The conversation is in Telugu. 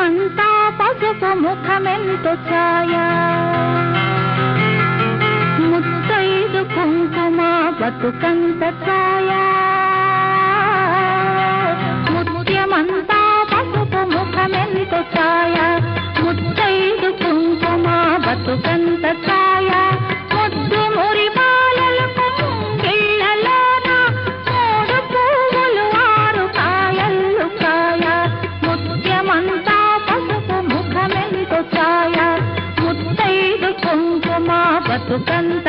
ముత్యమంతా పసుపు ముఖమెంతో ఛాయ ముత్తైదు కుంకుమ బతుకంత ఛాయ ముత్యమంతా పసుపు ముఖమెంతో ఛాయ ముత్తైదు కుంకుమ బతుకంత ఛాయ ముద్దు మురి బాలలకు ముంగిళ్ళలోన మూడు పువ్వులు ఆరు కాయలు కాయ ముత్యమంతా పసుపు ముఖమెంతో ఛాయ ముత్తైదు కుంకుమ బతుకంత